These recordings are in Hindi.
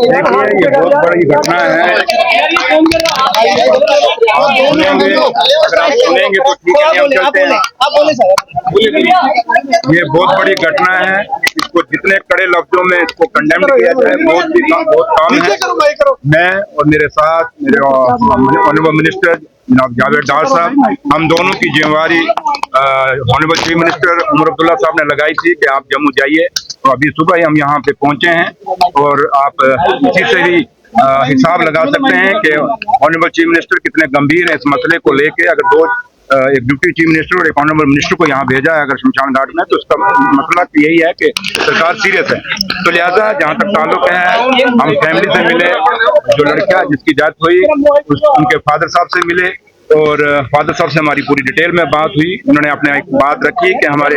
देखिए ये बहुत बड़ी घटना है। आप सुनेंगे, अगर आप सुनेंगे तो ठीक है, हम चलते हैं। ये बहुत बड़ी घटना है, इसको जितने कड़े लफ्जों में इसको कंडेम किया जाए बहुत काम है। मैं और मेरे साथ मेरे ऑनरेबल मिनिस्टर जनाब जावेद डार साहब, हम दोनों की जिम्मेवारी honourable chief minister Omar Abdullah साहब ने लगाई थी कि आप जम्मू जाइए। तो अभी सुबह ही हम यहाँ पे पहुंचे हैं और आप इसी से ही हिसाब लगा सकते हैं कि ऑनरेबल चीफ मिनिस्टर कितने गंभीर है इस मसले को लेके। अगर दो एक डिप्टी चीफ मिनिस्टर और एक ऑनरेबल मिनिस्टर को यहाँ भेजा है अगर शमशान घाट में, तो उसका मसला यही है कि सरकार सीरियस है। तो लिहाजा जहाँ तक ताल्लुक है, हम फैमिली से मिले, जो लड़का जिसकी डेथ हुई उनके फादर साहब से मिले और फादर साहब से हमारी पूरी डिटेल में बात हुई। उन्होंने अपने एक बात रखी कि हमारे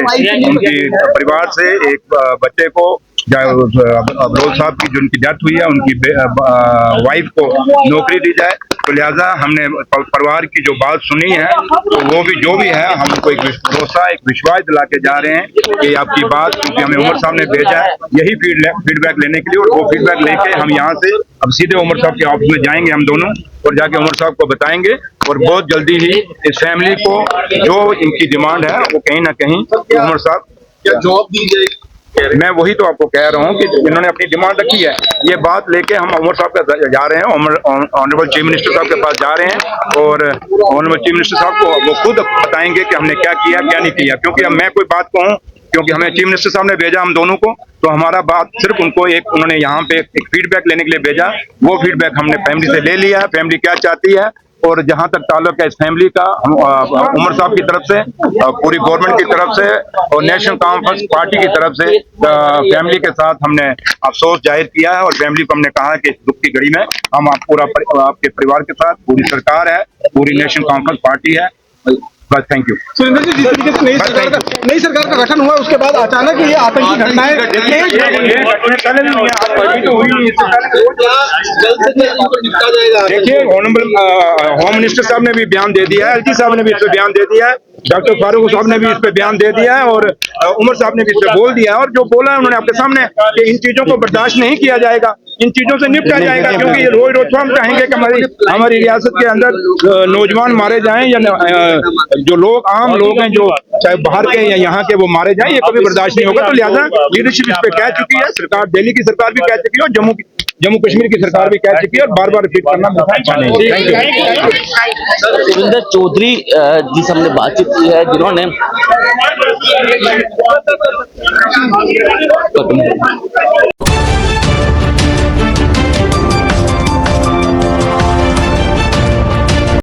उनकी परिवार से एक बच्चे को अबरोल साहब की जो उनकी डेथ हुई है उनकी वाइफ को नौकरी दी जाए। तो लिहाजा हमने परिवार की जो बात सुनी है तो वो भी जो भी है हम उनको एक भरोसा एक विश्वास दिला के जा रहे हैं कि आपकी बात, क्योंकि हमें उमर साहब ने भेजा है यही फीडबैक लेने के लिए, और वो फीडबैक लेके हम यहाँ से अब सीधे उमर साहब के ऑफिस में जाएंगे हम दोनों और जाके उमर साहब को बताएंगे और बहुत जल्दी ही इस फैमिली को जो इनकी डिमांड है वो कहीं ना कहीं उमर साहब क्या जॉब दी जाएगी। मैं वही तो आपको कह रहा हूँ कि इन्होंने अपनी डिमांड रखी है, ये बात लेके हम उमर साहब का जा रहे हैं, ऑनरेबल चीफ मिनिस्टर साहब के पास जा रहे हैं और ऑनरेबल चीफ मिनिस्टर साहब को वो खुद बताएंगे कि हमने क्या किया क्या नहीं किया। क्योंकि अब मैं कोई बात कहूँ, क्योंकि हमें चीफ मिनिस्टर साहब ने भेजा हम दोनों को, तो हमारा बात सिर्फ उनको एक उन्होंने यहाँ पे एक फीडबैक लेने के लिए भेजा। वो फीडबैक हमने फैमिली से ले लिया है, फैमिली क्या चाहती है। और जहां तक ताल्लुक है इस फैमिली का, उमर साहब की तरफ से, पूरी गवर्नमेंट की तरफ से और नेशनल कॉन्फ्रेंस पार्टी की तरफ से फैमिली के साथ हमने अफसोस जाहिर किया है और फैमिली को हमने कहा कि इस दुख की घड़ी में हम आपके परिवार के साथ, पूरी सरकार है, पूरी नेशनल कॉन्फ्रेंस पार्टी है। बस थैंक यू। सुरेंद्र जी, जिस तरीके से नई सरकार का गठन हुआ उसके बाद अचानक ये आतंकी घटनाएं देखिए, ऑनरेबल होम मिनिस्टर साहब ने भी बयान दे दिया है, एलजी साहब ने भी इस पे बयान दे दिया है, डॉक्टर फारूक साहब ने भी इस पे बयान दे दिया है और उमर साहब ने भी इस पे बोल दिया है। और जो बोला है उन्होंने आपके सामने कि इन चीजों को बर्दाश्त नहीं किया जाएगा, इन चीजों से निपटा जाएगा। क्योंकि ये रोज रोज हम चाहेंगे कि हमारी रियासत के अंदर नौजवान मारे जाएं या जो लोग आम लोग हैं जो चाहे बाहर के या यहाँ के वो मारे जाएं, ये कभी बर्दाश्त नहीं होगा। तो लिहाजा लीडरशिप इस पे कह चुकी है, सरकार दिल्ली की सरकार भी कह चुकी है और जम्मू कश्मीर की सरकार भी कह चुकी है और बार बार रिपीट करना अच्छा नहीं। सुरेंद्र चौधरी जी से हमने बातचीत की है जिन्होंने